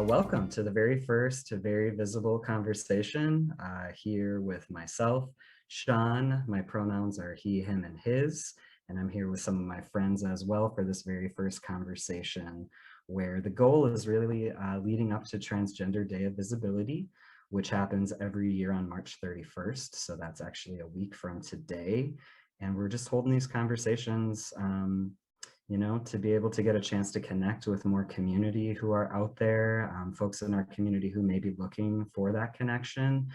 Welcome to the very first Very Visible conversation here with myself, Sean. My pronouns are he, him, and his, and I'm here with some of my friends as well for this very first conversation, where the goal is really leading up to Transgender Day of Visibility, which happens every year on March 31st. So that's actually a week from today. And we're just holding these conversations you know, to be able to get a chance to connect with more community who are out there, folks in our community who may be looking for that connection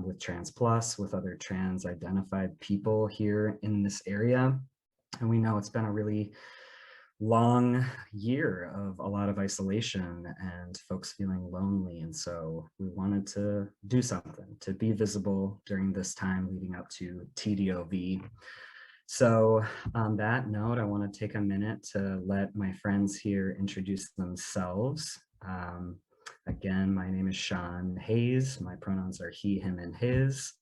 with Trans Plus, with other trans identified people here in this area. And we know it's been a really long year of a lot of isolation and folks feeling lonely. And so we wanted to do something to be visible during this time leading up to TDOV. So on that note, I want to take a minute to let my friends here introduce themselves. Again, my name is Sean Hayes. My pronouns are he, him, and his.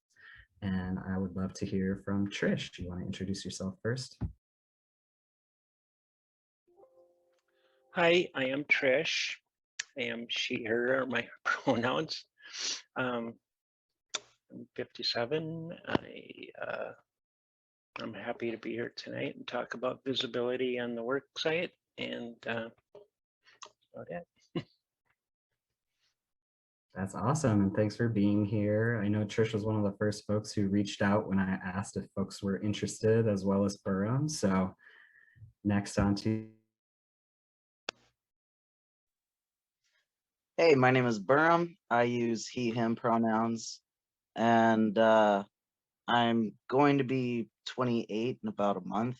And I would love to hear from Trish. Do you want to introduce yourself first? Hi, I am Trish. I am she, her are my pronouns. I'm 57. I'm happy to be here tonight and talk about visibility on the work site, and that's about it. That's awesome, and thanks for being here. I know Trish was one of the first folks who reached out when I asked if folks were interested, as well as Beram. So next on to Hey, my name is Beram. I use he, him pronouns, and I'm going to be 28 in about a month,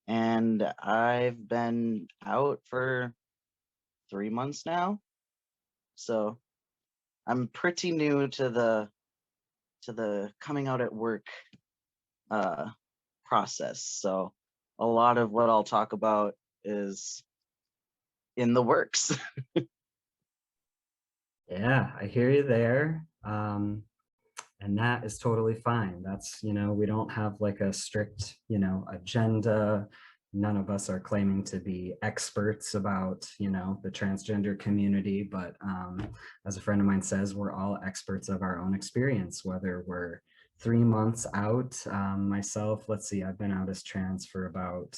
and I've been out for 3 months now, so I'm pretty new to the coming out at work process. So a lot of what I'll talk about is in the works. Yeah, I hear you there. And that is totally fine. That's, you know, we don't have like a strict, you know, agenda. None of us are claiming to be experts about, you know, the transgender community, but as a friend of mine says, we're all experts of our own experience, whether we're 3 months out. Myself, let's see, I've been out as trans for about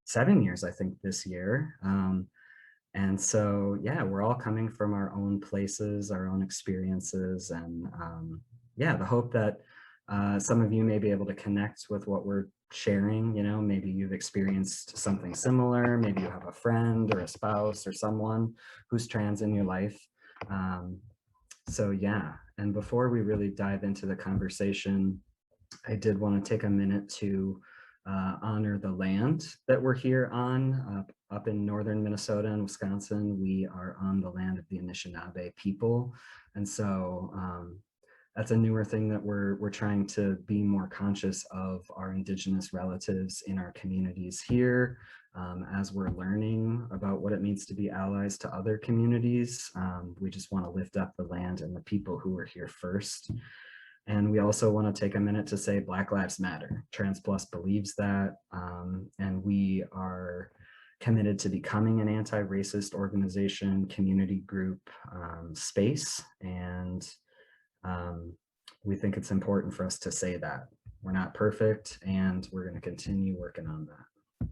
7 years, I think, this year. And so, yeah, we're all coming from our own places, our own experiences. And yeah, the hope that some of you may be able to connect with what we're sharing. You know, maybe you've experienced something similar. Maybe you have a friend or a spouse or someone who's trans in your life. So yeah, and before we really dive into the conversation, I did want to take a minute to honor the land that we're here on up in northern Minnesota and Wisconsin. We are on the land of the Anishinaabe people. And so that's a newer thing that we're trying to be more conscious of our Indigenous relatives in our communities here as we're learning about what it means to be allies to other communities. We just want to lift up the land and the people who are here first. And we also want to take a minute to say Black Lives Matter. Trans Plus believes that, and we are committed to becoming an anti-racist organization, community group, space. And we think it's important for us to say that. We're not perfect, and we're going to continue working on that.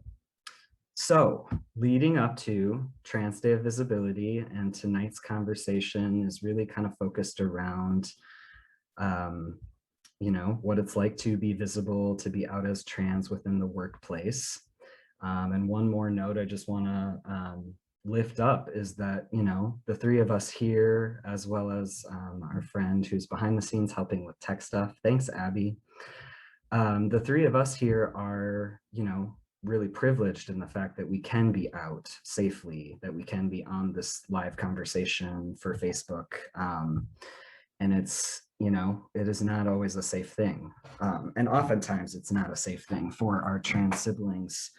So leading up to Trans Day of Visibility, and tonight's conversation is really kind of focused around you know, what it's like to be visible, to be out as trans within the workplace. And one more note I just want to lift up is that, you know, the three of us here, as well as our friend who's behind the scenes helping with tech stuff. Thanks, Abby. The three of us here are, you know, really privileged in the fact that we can be out safely, that we can be on this live conversation for Facebook. And it's, you know, it is not always a safe thing. And oftentimes it's not a safe thing for our trans siblings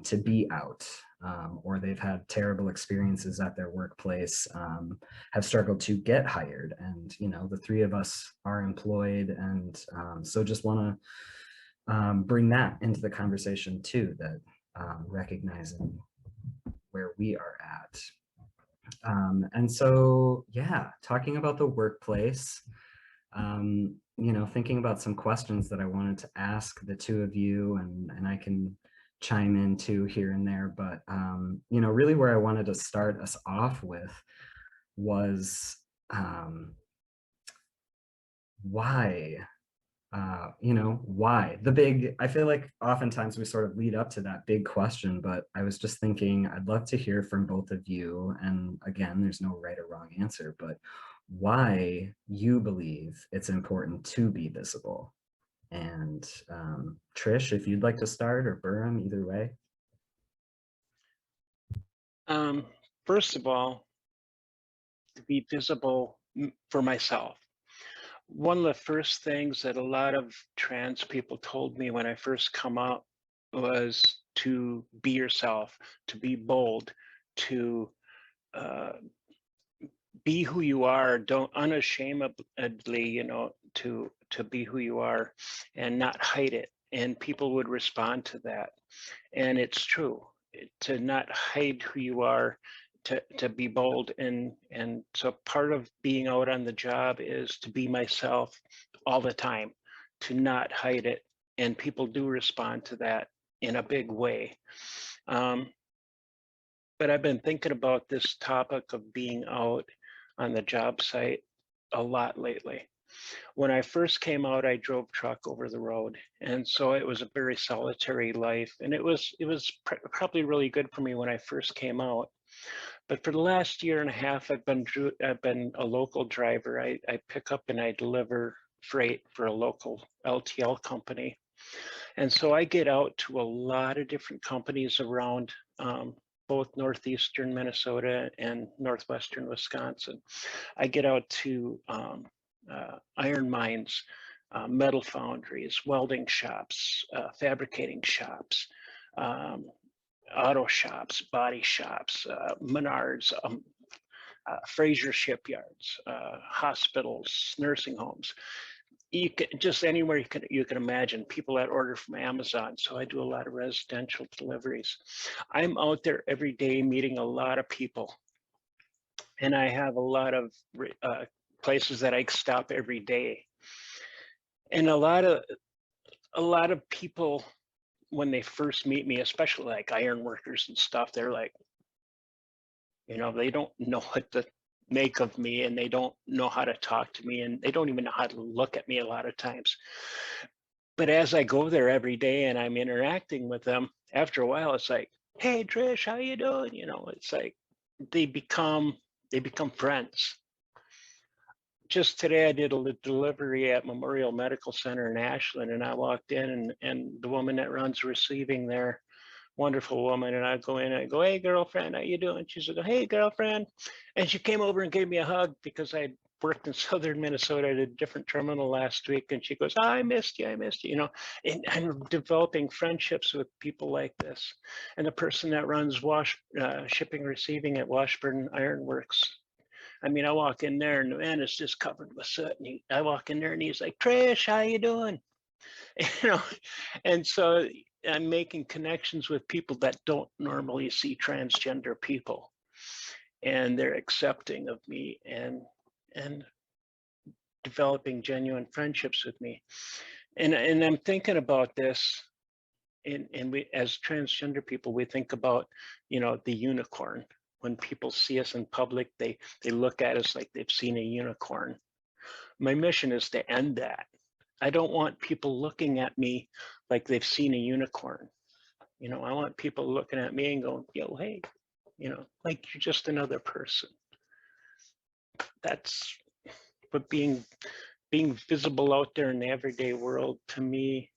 to be out, or they've had terrible experiences at their workplace, have struggled to get hired. And, you know, the three of us are employed. And so just want to bring that into the conversation too, that recognizing where we are at. And so, yeah, talking about the workplace, you know, thinking about some questions that I wanted to ask the two of you, and I can chime in too here and there, but, you know, really where I wanted to start us off with was why, you know, why? The big, I feel like oftentimes we sort of lead up to that big question, but I was just thinking I'd love to hear from both of you. And again, there's no right or wrong answer, but why you believe it's important to be visible. And Trish, if you'd like to start, or Beram, either way. First of all, to be visible for myself. One of the first things that a lot of trans people told me when I first come out was to be yourself, to be bold, to uh, be who you are. Don't unashamedly, you know, to be who you are and not hide it. And people would respond to that. And it's true, to not hide who you are, to be bold. And so part of being out on the job is to be myself all the time, to not hide it. And people do respond to that in a big way. But I've been thinking about this topic of being out on the job site a lot lately. When I first came out, I drove truck over the road, and so it was a very solitary life, and it was probably really good for me when I first came out. But for the last year and a half, I've been a local driver. I pick up and I deliver freight for a local LTL company, and so I get out to a lot of different companies around both northeastern Minnesota and northwestern Wisconsin. I get out to iron mines, metal foundries, welding shops, fabricating shops, auto shops, body shops, Menards, Fraser shipyards, hospitals, nursing homes. You can just anywhere you can imagine, people that order from Amazon. So I do a lot of residential deliveries. I'm out there every day meeting a lot of people, and I have a lot of places that I stop every day. And a lot of people, when they first meet me, especially like iron workers and stuff, they're like, you know, they don't know what to make of me, and they don't know how to talk to me, and they don't even know how to look at me a lot of times. But as I go there every day and I'm interacting with them, after a while, it's like, hey, Trish, how you doing? You know, it's like they become friends. Just today, I did a delivery at Memorial Medical Center in Ashland, and I walked in, and the woman that runs receiving there, wonderful woman, and I go in and I go, hey, girlfriend, how you doing? She's like, hey, girlfriend. And she came over and gave me a hug because I worked in southern Minnesota at a different terminal last week, and she goes, oh, I missed you, you know. And I'm developing friendships with people like this. And the person that runs shipping receiving at Washburn Iron Works, I mean, I walk in there and the man is just covered with soot. And I walk in there and he's like, Trish, how you doing? You know, and so I'm making connections with people that don't normally see transgender people, and they're accepting of me and developing genuine friendships with me. And I'm thinking about this, and we, as transgender people, we think about, you know, the unicorn. When people see us in public, they look at us like they've seen a unicorn. My mission is to end that. I don't want people looking at me like they've seen a unicorn. You know, I want people looking at me and going, yo, hey, you know, like you're just another person. That's what being visible out there in the everyday world to me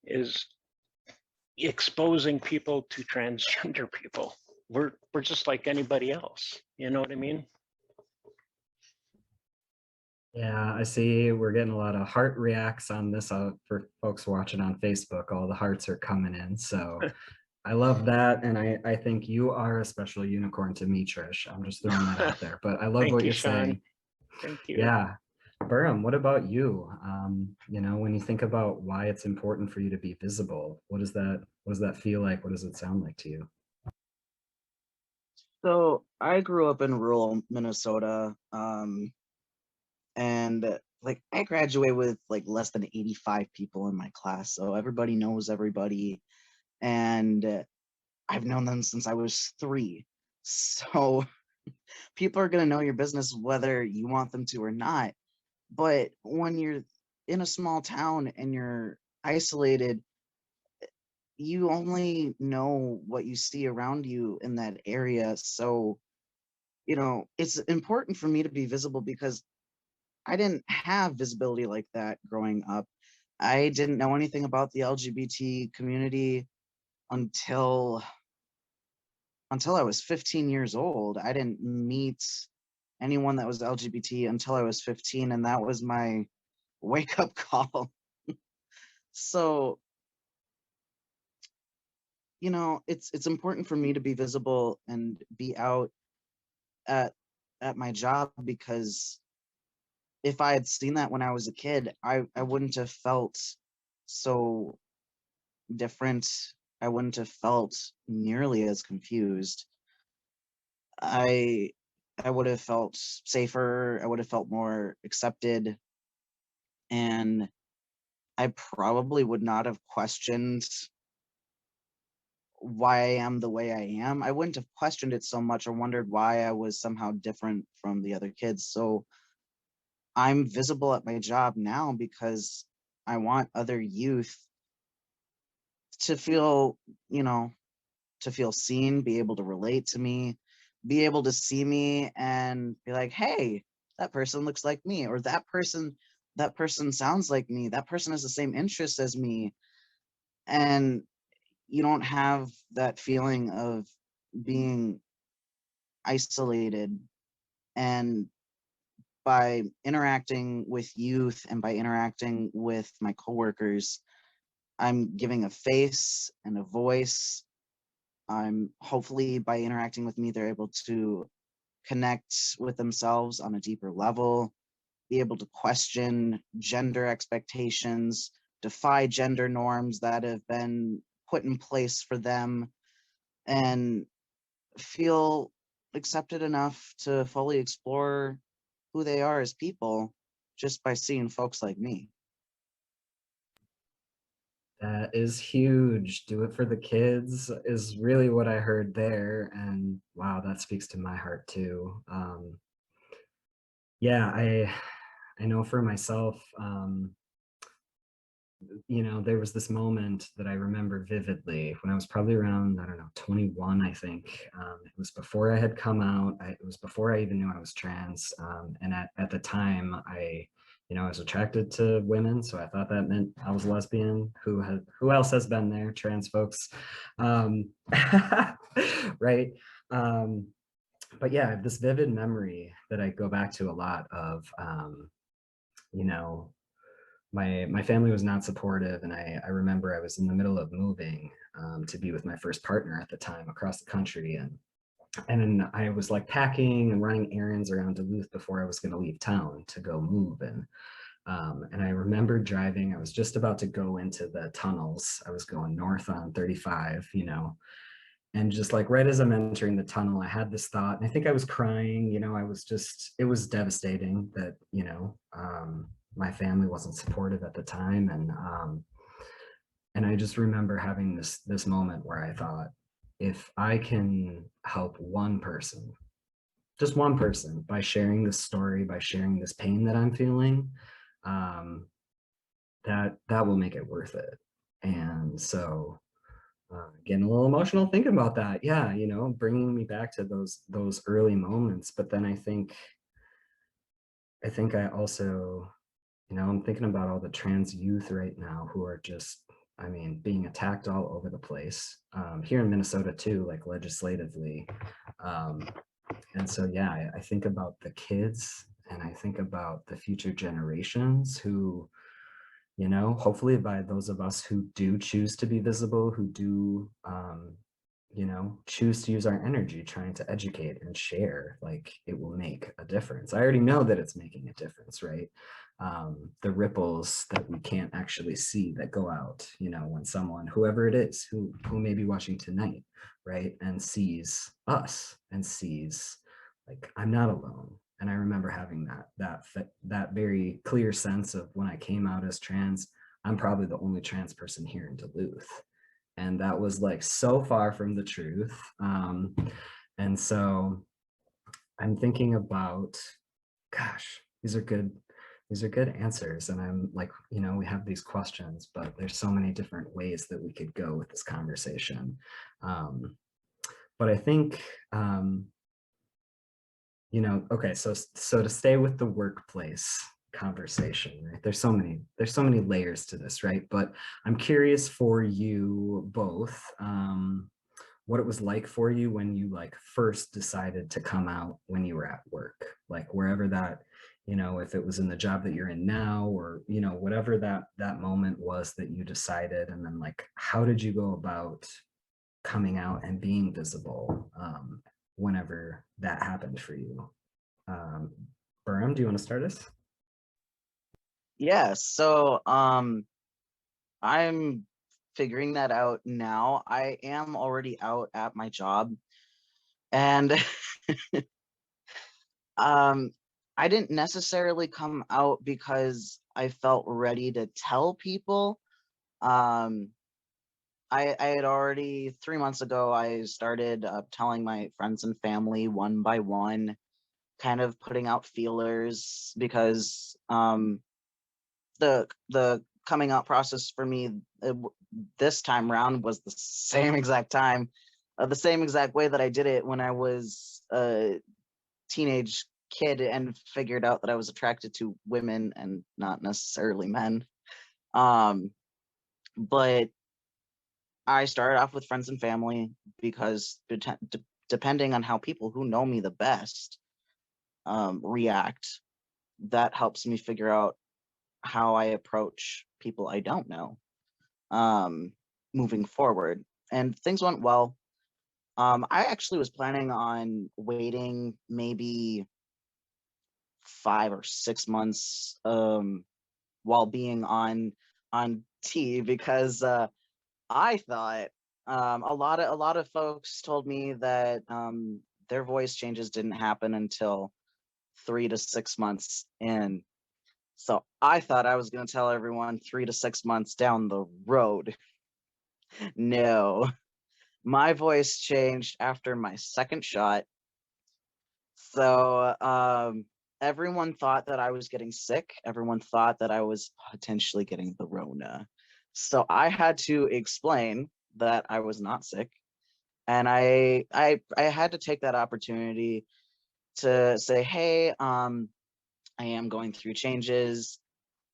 is, exposing people to transgender people. We're just like anybody else. You know what I mean? Yeah, I see we're getting a lot of heart reacts on this for folks watching on Facebook. All the hearts are coming in. So I love that. And I think you are a special unicorn to me, Trish. I'm just throwing that out there. But I love Thank what you, you're Sean. saying. Thank you. Yeah. Beram, what about you? You know, when you think about why it's important for you to be visible, what does that feel like? What does it sound like to you? So I grew up in rural Minnesota, and like I graduated with like less than 85 people in my class, so everybody knows everybody, and I've known them since I was 3. So people are gonna know your business whether you want them to or not. But when you're in a small town and you're isolated, you only know what you see around you in that area. So, it's important for me to be visible because I didn't have visibility like that growing up. I didn't know anything about the LGBT community until I was 15 years old. I didn't meet anyone that was LGBT until I was 15, and that was my wake up call. So, it's important for me to be visible and be out at my job, because if I had seen that when I was a kid, I wouldn't have felt so different. I wouldn't have felt nearly as confused. I I would have felt safer. I would have felt more accepted, and I probably would not have questioned why I am the way I am. I wouldn't have questioned it so much or wondered why I was somehow different from the other kids. So I'm visible at my job now because I want other youth to feel, you know, to feel seen, be able to relate to me, be able to see me and be like, "Hey, that person looks like me," or that person sounds like me. That person has the same interests as me. And you don't have that feeling of being isolated. And by interacting with youth and by interacting with my coworkers, I'm giving a face and a voice. I'm hopefully by interacting with me, they're able to connect with themselves on a deeper level, be able to question gender expectations, defy gender norms that have been put in place for them, and feel accepted enough to fully explore who they are as people just by seeing folks like me. That is huge. Do it for the kids is really what I heard there. And wow, that speaks to my heart too. Yeah, I know for myself, there was this moment that I remember vividly when I was probably around, I don't know, 21, I think. It was before I had come out. It was before I even knew I was trans. And at the time, I was attracted to women, so I thought that meant I was lesbian. Who else has been there? Trans folks, um, right? Um, but yeah, I have this vivid memory that I go back to a lot of, you know, my family was not supportive, and I remember I was in the middle of moving to be with my first partner at the time across the country, and then I was like packing and running errands around Duluth before I was going to leave town to go move. And I remember driving. I was just about to go into the tunnels. I was going north on 35, and just like right as I'm entering the tunnel, I had this thought, and I think I was crying. It was devastating that, my family wasn't supportive at the time. And I just remember having this moment where I thought, if I can help one person, just one person, by sharing this story, by sharing this pain that I'm feeling, um, that will make it worth it. And so getting a little emotional thinking about that. Yeah, bringing me back to those early moments. But then I think I also, I'm thinking about all the trans youth right now who are just, I mean, being attacked all over the place, here in Minnesota too, like legislatively. Um, and so, yeah, I think about the kids, and I think about the future generations who, hopefully by those of us who do choose to be visible, who do, you know, choose to use our energy trying to educate and share, like it will make a difference. I already know that it's making a difference, right? The ripples that we can't actually see that go out, you know, when someone, whoever it is, who may be watching tonight, right, and sees us and sees, like, I'm not alone. And I remember having that very clear sense of when I came out as trans, I'm probably the only trans person here in Duluth. And that was like so far from the truth. And so I'm thinking about, gosh, these are good answers. And I'm like, you know, we have these questions, but there's so many different ways that we could go with this conversation. But I think, you know, okay, so to stay with the workplace conversation, right? There's so many layers to this, right? But I'm curious for you both, what it was like for you when you like first decided to come out when you were at work, like wherever that, you know, if it was in the job that you're in now, or, you know, whatever that moment was that you decided, and then like, how did you go about coming out and being visible, whenever that happened for you? Beram, do you want to start us? Yeah, so I'm figuring that out now. I am already out at my job, and um I didn't necessarily come out because I felt ready to tell people. Um I had already 3 months ago, I started telling my friends and family one by one, kind of putting out feelers because the coming out process for me this time round was the same exact time, the same exact way that I did it when I was a teenage kid and figured out that I was attracted to women and not necessarily men. Um, but I started off with friends and family because depending on how people who know me the best react, that helps me figure out how I approach people I don't know moving forward. And things went well. I actually was planning on waiting maybe 5 or 6 months while being on T because I thought a lot of folks told me that their voice changes didn't happen until 3 to 6 months in. So I thought I was going to tell everyone 3 to 6 months down the road. No, my voice changed after my second shot. So everyone thought that I was getting sick. Everyone thought that I was potentially getting the Rona. So I had to explain that I was not sick, and I had to take that opportunity to say, hey, I am going through changes,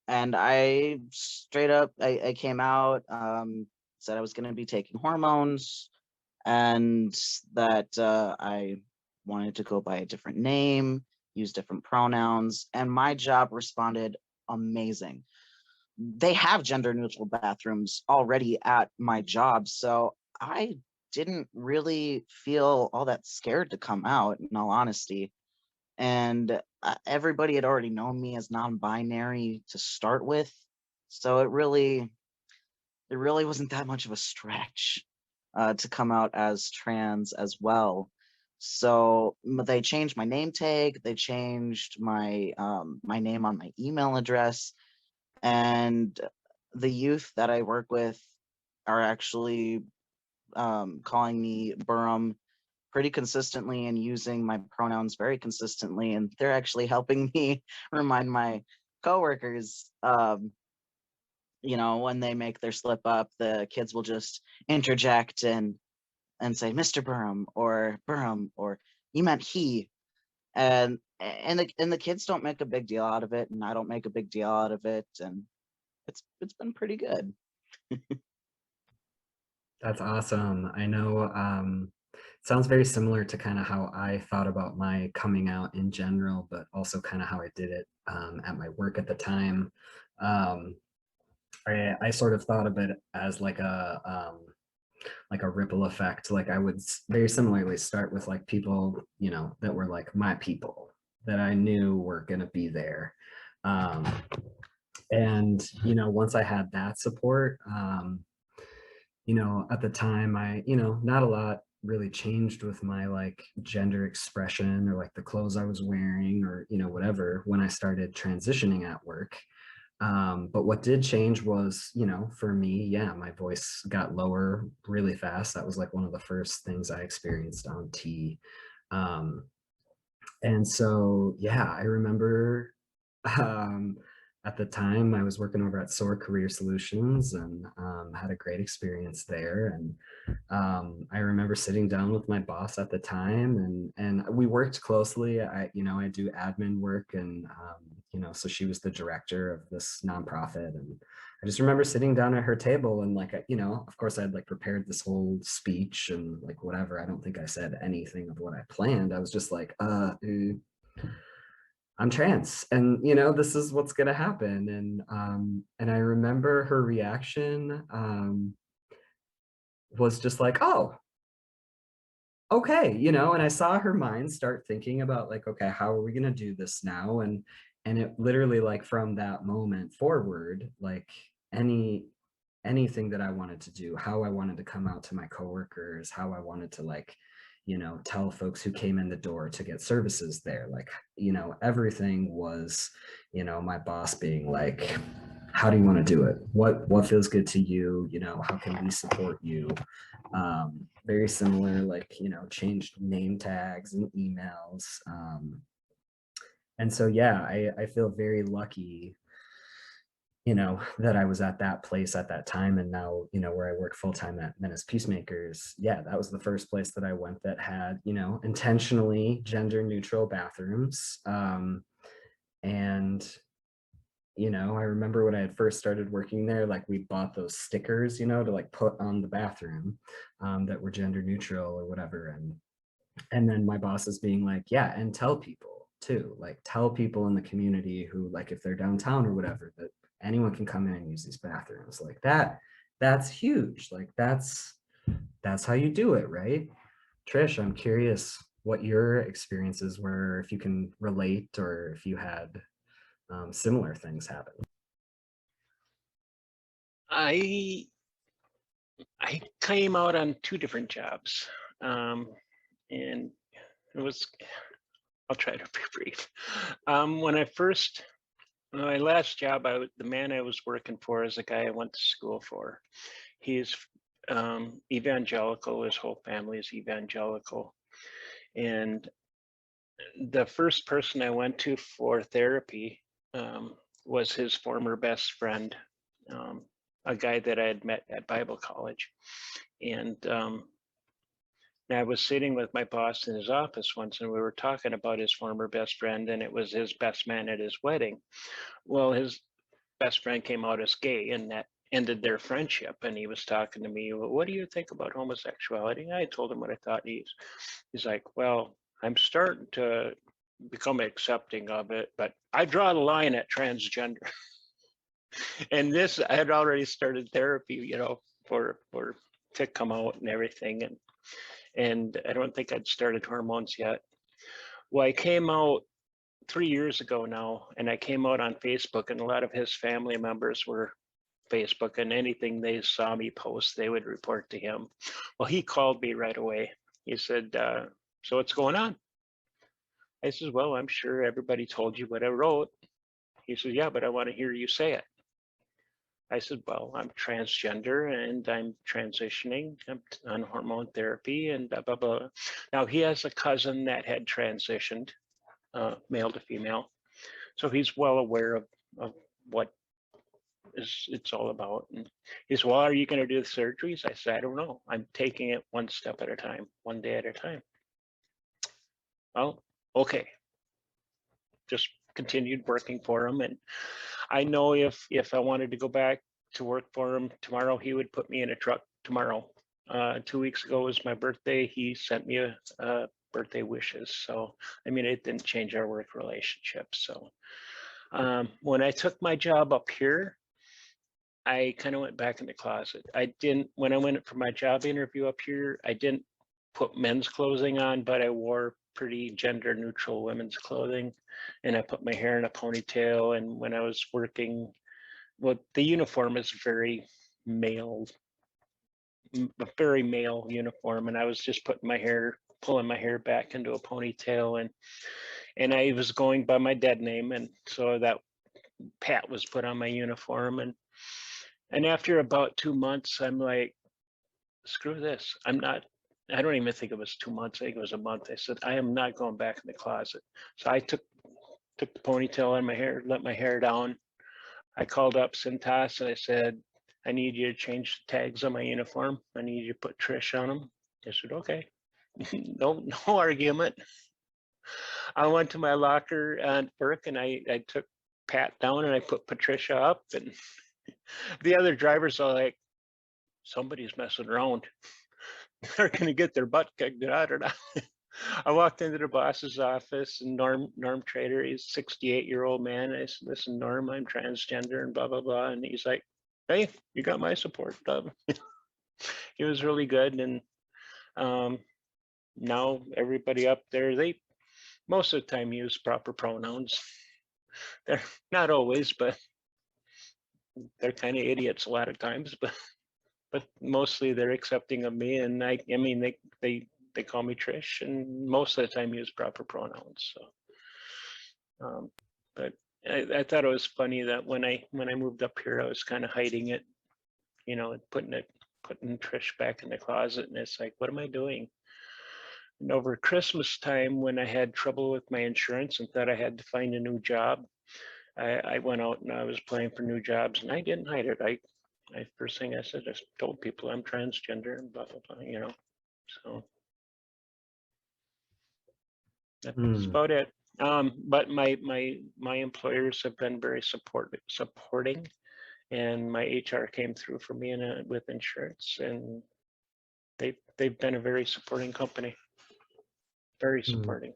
and I straight up I came out, said I was going to be taking hormones, and that I wanted to go by a different name, use different pronouns, and my job responded amazing. They have gender neutral bathrooms already at my job, so I didn't really feel all that scared to come out, in all honesty. And everybody had already known me as non-binary to start with, so it really wasn't that much of a stretch to come out as trans as well. So they changed my name tag, they changed my name on my email address, and the youth that I work with are actually calling me Beram pretty consistently and using my pronouns very consistently, and they're actually helping me remind my coworkers. When they make their slip up, the kids will just interject and say Mr. Burham or you meant he, and the kids don't make a big deal out of it, and I don't make a big deal out of it, and it's been pretty good. That's awesome. I know, it sounds very similar to kind of how I thought about my coming out in general, but also kind of how I did it at my work at the time. Um, I sort of thought of it as like a like a ripple effect. Like I would very similarly start with like people, you know, that were like my people that I knew were going to be there. And, you know, once I had that support, you know, at the time you know, not a lot really changed with my like gender expression or like the clothes I was wearing or, you know, whatever, when I started transitioning at work. But what did change was, you know, for me, yeah, my voice got lower really fast. That was like one of the first things I experienced on T. Um, and so, yeah, I remember um, at the time I was working over at SOAR Career Solutions and had a great experience there. And I remember sitting down with my boss at the time, and we worked closely. You know, I do admin work, and you know, so she was the director of this nonprofit, and I just remember sitting down at her table and like, you know, of course I'd like prepared this whole speech and like whatever. I don't think I said anything of what I planned. I was just like, I'm trans, and you know, this is what's gonna happen. And I remember her reaction was just like, oh, okay, you know, and I saw her mind start thinking about like, okay, how are we going to do this now? And it literally, like, from that moment forward, like anything that I wanted to do, how I wanted to come out to my coworkers, how I wanted to, like, you know, tell folks who came in the door to get services there, like, you know, everything was, you know, my boss being like, how do you want to do it? What feels good to you? You know, how can we support you? Very similar, like, you know, changed name tags and emails. And so, yeah, I feel very lucky, you know, that I was at that place at that time. And now, you know, where I work full time at Menace Peacemakers, yeah, that was the first place that I went that had, you know, intentionally gender neutral bathrooms. And you know, I remember when I had first started working there, like we bought those stickers, you know, to like put on the bathroom that were gender neutral or whatever. And then my boss is being like, yeah, and tell people too, like tell people in the community who, like, if they're downtown or whatever, that anyone can come in and use these bathrooms. Like that's huge. Like that's how you do it, right? Trish, I'm curious what your experiences were, if you can relate or if you had similar things happen. I came out on 2 different jobs, and it was. I'll try to be brief. When I first, my last job, the man I was working for is a guy I went to school for. He's evangelical. His whole family is evangelical, and the first person I went to for therapy was his former best friend, a guy that I had met at Bible college. And I was sitting with my boss in his office once, and we were talking about his former best friend, and it was his best man at his wedding. Well, his best friend came out as gay, and that ended their friendship. And he was talking to me, well, what do you think about homosexuality? I told him what I thought. He's like, well, I'm starting to become accepting of it, but I draw the line at transgender. And this, I had already started therapy, you know, for to come out and everything, and I don't think I'd started hormones yet. Well, I came out 3 years ago now, and I came out on Facebook, and a lot of his family members were Facebook, and anything they saw me post, they would report to him. Well, he called me right away. He said, so what's going on? I said, well, I'm sure everybody told you what I wrote. He said, yeah, but I want to hear you say it. I said, well, I'm transgender and I'm transitioning. I'm on hormone therapy and blah, blah, blah. Now, he has a cousin that had transitioned, male to female. So he's well aware of what it's all about. And he said, well, are you going to do the surgeries? I said, I don't know. I'm taking it one step at a time, one day at a time. Well, okay. Just continued working for him. And I know if I wanted to go back to work for him tomorrow, he would put me in a truck tomorrow. 2 weeks ago was my birthday. He sent me a birthday wishes. So, I mean, it didn't change our work relationship. So when I took my job up here, I kind of went back in the closet. I didn't, when I went for my job interview up here, I didn't put men's clothing on, but I wore pretty gender neutral women's clothing. And I put my hair in a ponytail. And when I was working, well, the uniform is very male, a very male uniform. And I was just putting my hair, pulling my hair back into a ponytail. And I was going by my dead name. And so that Pat was put on my uniform. And after about 2 months, I'm like, screw this. I don't even think it was 2 months. I think it was a month. I said, I am not going back in the closet. So I took the ponytail on my hair, let my hair down. I called up Cintas and I said, I need you to change the tags on my uniform. I need you to put Trish on them. They said, okay. No argument. I went to my locker at work and I took Pat down and I put Patricia up, and the other drivers are like, somebody's messing around. They're gonna get their butt kicked out or not. I walked into the boss's office and Norm Trader, he's a 68-year-old man. I said, listen, Norm, I'm transgender and blah, blah, blah. And he's like, hey, you got my support. He was really good. And now everybody up there, they most of the time use proper pronouns. They're not always, but they're kind of idiots a lot of times, but mostly they're accepting of me. And I mean, they call me Trish, and most of the time use proper pronouns. So, but I thought it was funny that when I moved up here, I was kind of hiding it, you know, putting Trish back in the closet, and it's like, what am I doing? And over Christmas time, when I had trouble with my insurance and thought I had to find a new job, I went out and I was applying for new jobs, and I didn't hide it. I first thing I said, I told people I'm transgender and blah, blah, blah, you know, so that's about it. But my employers have been very supporting, and my HR came through for me with insurance, and they've been a very supporting company, very supporting.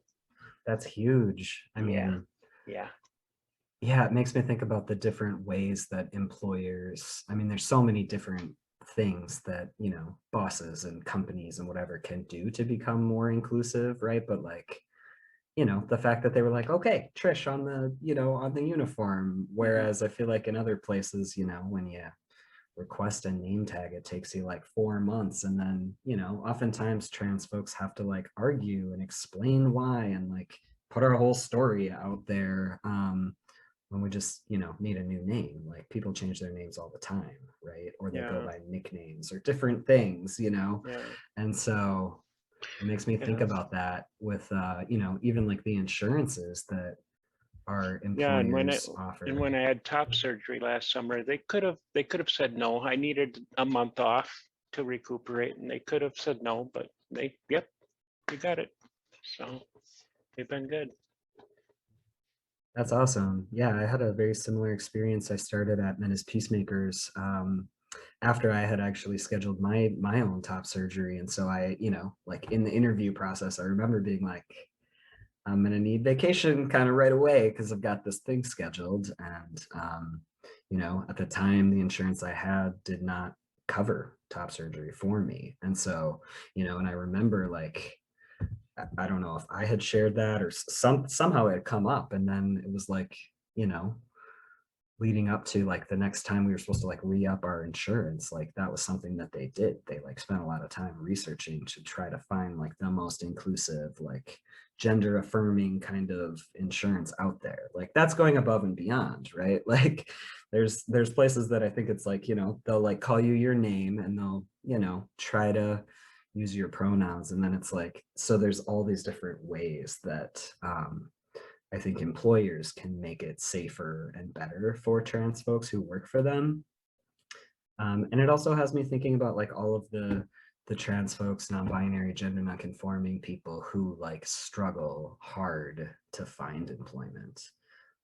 That's huge. I mean, yeah, it makes me think about the different ways that employers, I mean, there's so many different things that, you know, bosses and companies and whatever can do to become more inclusive, right? But like, you know, the fact that they were like, okay, Trish on the, you know, on the uniform. Whereas I feel like in other places, you know, when you request a name tag, it takes you like 4 months. And then, you know, oftentimes trans folks have to like argue and explain why and like put our whole story out there. When we just, you know, need a new name. Like people change their names all the time, right? Or they go by nicknames or different things, you know? And so it makes me think about that with, you know, even like the insurances that our employers offer. And when I had top surgery last summer, they could have said no. I needed a month off to recuperate, and they could have said no, but yep, you got it. So they've been good. That's awesome. Yeah, I had a very similar experience. I started at Men as Peacemakers after I had actually scheduled my own top surgery. And so I, you know, like in the interview process, I remember being like, I'm gonna need vacation kind of right away because I've got this thing scheduled. And, you know, at the time, the insurance I had did not cover top surgery for me. And so, you know, and I remember like, I don't know if I had shared that or somehow it had come up, and then it was like, you know, leading up to like the next time we were supposed to like re-up our insurance, like that was something that they did. They like spent a lot of time researching to try to find like the most inclusive, like gender affirming kind of insurance out there. Like that's going above and beyond, right? Like there's places that I think it's like, you know, they'll like call you your name and they'll, you know, try to use your pronouns. And then it's like, so there's all these different ways that I think employers can make it safer and better for trans folks who work for them. And it also has me thinking about like all of the trans folks, non-binary, gender non-conforming people who like struggle hard to find employment.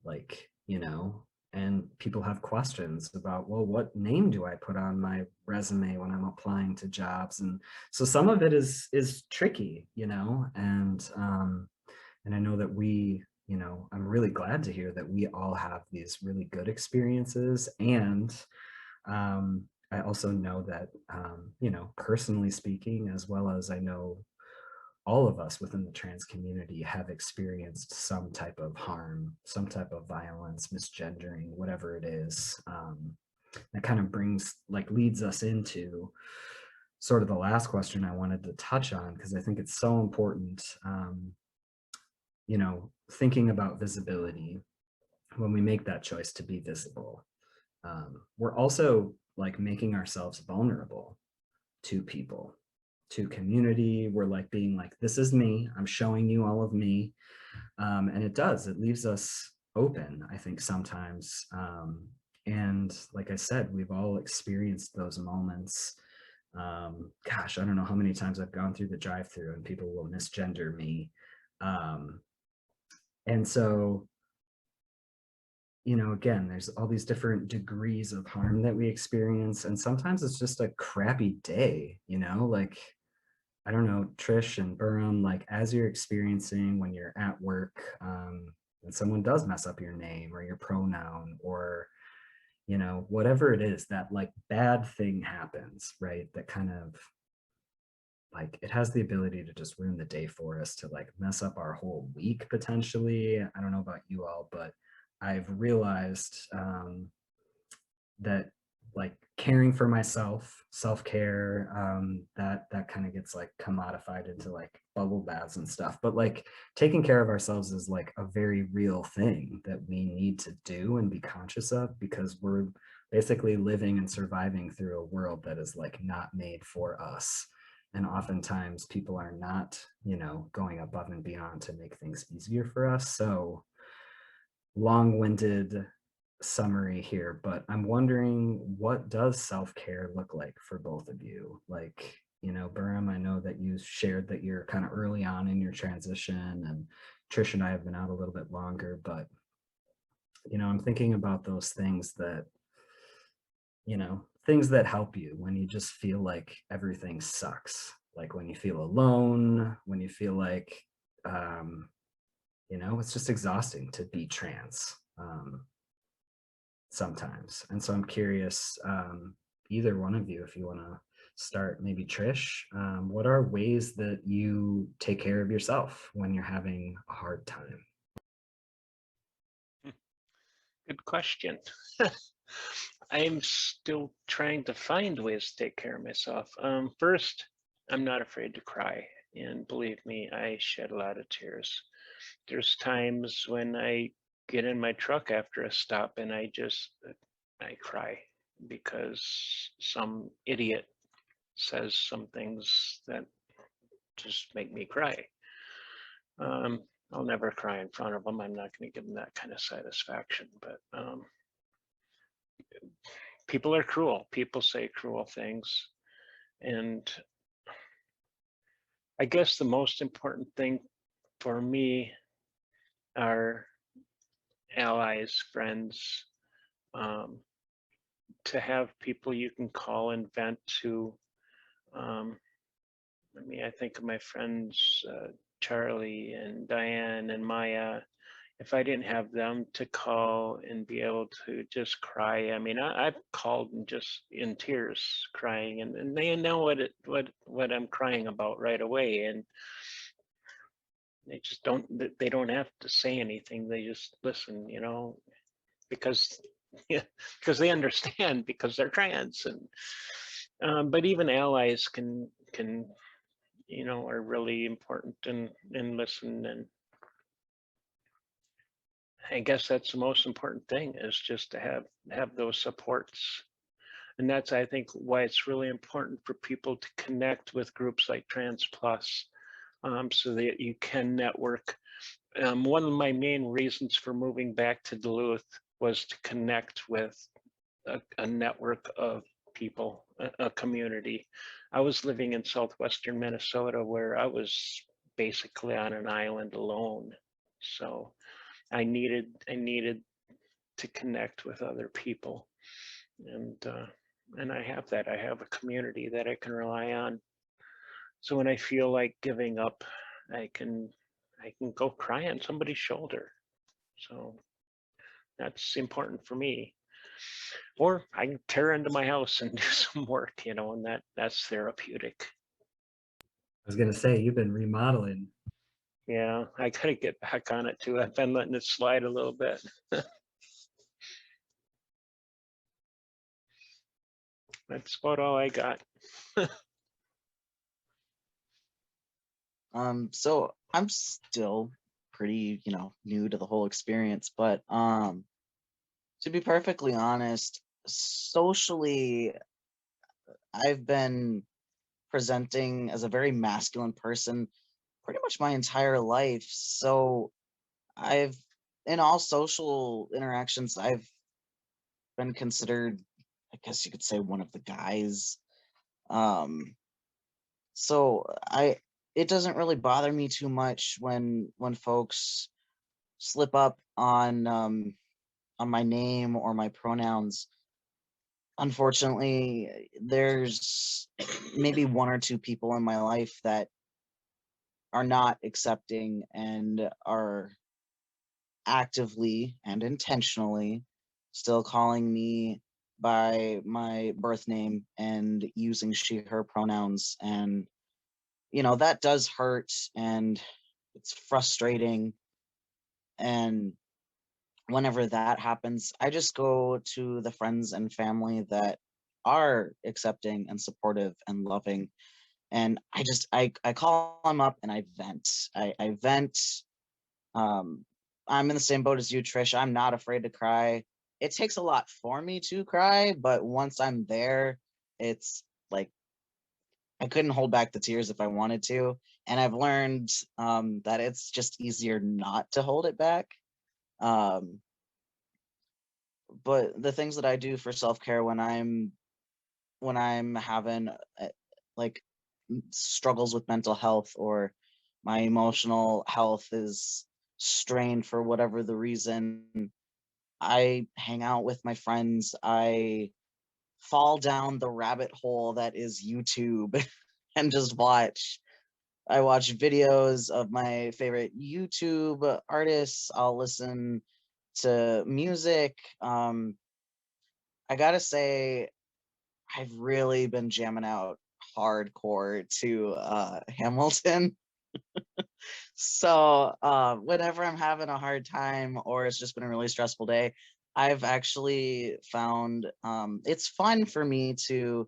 Like, you know, and people have questions about, well, what name do I put on my resume when I'm applying to jobs? And so some of it is tricky, you know, and I know that we, you know, I'm really glad to hear that we all have these really good experiences. And I also know that, you know, personally speaking, as well as I know all of us within the trans community have experienced some type of harm, some type of violence, misgendering, whatever it is. That kind of leads us into sort of the last question I wanted to touch on, because I think it's so important, you know, thinking about visibility when we make that choice to be visible. We're also like making ourselves vulnerable to people, to community. We're like being like, this is me, I'm showing you all of me. And it leaves us open, I think, sometimes. And like I said, we've all experienced those moments. Gosh, I don't know how many times I've gone through the drive-through and people will misgender me. And so, you know, again, there's all these different degrees of harm that we experience. And sometimes it's just a crappy day, you know, like, I don't know, Trish and Beram, like as you're experiencing when you're at work, and someone does mess up your name or your pronoun, or, you know, whatever it is, that like bad thing happens, right? That kind of like, it has the ability to just ruin the day for us, to like mess up our whole week potentially. I don't know about you all, but I've realized that like caring for myself, self-care, that kind of gets like commodified into like bubble baths and stuff. But like taking care of ourselves is like a very real thing that we need to do and be conscious of, because we're basically living and surviving through a world that is like not made for us. And oftentimes people are not, you know, going above and beyond to make things easier for us. So long-winded summary here, but I'm wondering, what does self-care look like for both of you? Like, you know, Beram, I know that you shared that you're kind of early on in your transition, and Trish and I have been out a little bit longer, but, you know, I'm thinking about those things that, you know, things that help you when you just feel like everything sucks, like when you feel alone, when you feel like, you know, it's just exhausting to be trans. Sometimes. And so I'm curious, either one of you, if you want to start, maybe Trish, what are ways that you take care of yourself when you're having a hard time? Good question. I'm still trying to find ways to take care of myself. First, I'm not afraid to cry. And believe me, I shed a lot of tears. There's times when I get in my truck after a stop and I cry because some idiot says some things that just make me cry. I'll never cry in front of them. I'm not going to give them that kind of satisfaction, but people are cruel. People say cruel things. And I guess the most important thing for me are allies, friends, to have people you can call and vent to. I think of my friends, Charlie and Diane and Maya. If I didn't have them to call and be able to just cry, I mean, I've called and just in tears crying, and they know what I'm crying about right away. And they don't have to say anything. They just listen, you know, because yeah, because they understand, because they're trans. And but even allies can you know, are really important and listen. And I guess that's the most important thing, is just to have those supports. And that's, I think, why it's really important for people to connect with groups like Trans Plus, so that you can network. One of my main reasons for moving back to Duluth was to connect with a network of people, a community. I was living in southwestern Minnesota, where I was basically on an island alone. So I needed to connect with other people, and I have that. I have a community that I can rely on. So when I feel like giving up, I can go cry on somebody's shoulder. So that's important for me. Or I can tear into my house and do some work, you know, and that's therapeutic. I was gonna say, you've been remodeling. Yeah, I gotta get back on it too. I've been letting it slide a little bit. That's about all I got. So I'm still pretty, new to the whole experience, but to be perfectly honest, socially, I've been presenting as a very masculine person pretty much my entire life. So I've, in all social interactions, I've been considered, I guess you could say, one of the guys. Um, so it doesn't really bother me too much when folks slip up on my name or my pronouns. Unfortunately, there's maybe one or two people in my life that are not accepting and are actively and intentionally still calling me by my birth name and using she her pronouns, and that does hurt and it's frustrating. And whenever that happens, I just go to the friends and family that are accepting and supportive and loving, and I call them up and I vent. I vent. um I'm in the same boat as you, Trish. I'm not afraid to cry. It takes a lot for me to cry, but once I'm there, it's like I couldn't hold back the tears if I wanted to. And I've learned that it's just easier not to hold it back. um but the things that I do for self-care when I'm having like struggles with mental health, or my emotional health is strained for whatever the reason, I hang out with my friends. I fall down the rabbit hole that is YouTube and just I watch videos of my favorite YouTube artists. I'll listen to music. I gotta say, I've really been jamming out hardcore to Hamilton. So whenever I'm having a hard time or it's just been a really stressful day, I've actually found it's fun for me to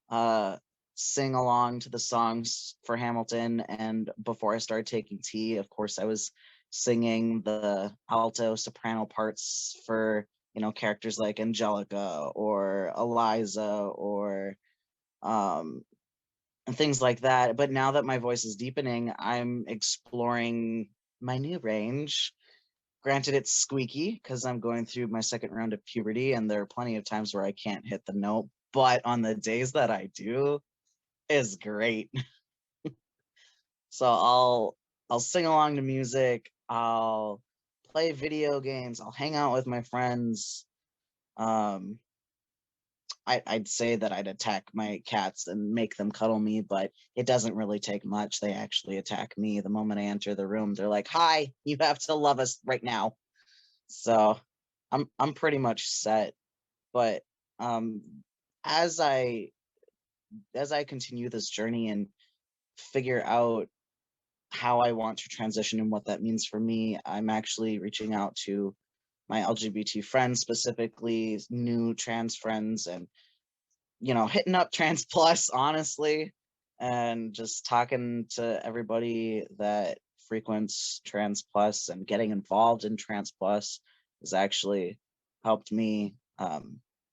uh, sing along to the songs for Hamilton. And before I started taking tea, of course, I was singing the alto soprano parts for characters like Angelica or Eliza or um, and things like that. But now that my voice is deepening, I'm exploring my new range. Granted, it's squeaky because I'm going through my second round of puberty, and there are plenty of times where I can't hit the note. But on the days that I do, is great. So I'll sing along to music. I'll play video games. I'll hang out with my friends. Um, I'd say that I'd attack my cats and make them cuddle me, but it doesn't really take much. They actually attack me the moment I enter the room. They're like, "Hi, you have to love us right now." So I'm pretty much set. But um, as I as I continue this journey and figure out how I want to transition and what that means for me, I'm actually reaching out to my LGBT friends, specifically new trans friends, and hitting up Trans Plus, honestly, and just talking to everybody that frequents Trans Plus and getting involved in Trans Plus has actually helped me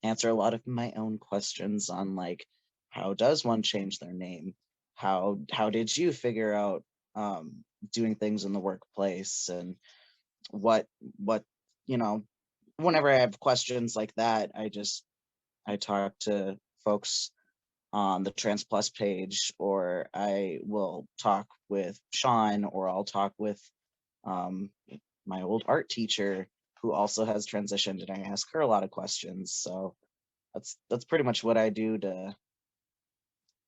answer a lot of my own questions on, like, how does one change their name? How did you figure out doing things in the workplace, and what what you know whenever I have questions like that, I talk to folks on the Trans Plus page, or I will talk with Sean, or I'll talk with um, my old art teacher who also has transitioned, and I ask her a lot of questions. So that's pretty much what I do to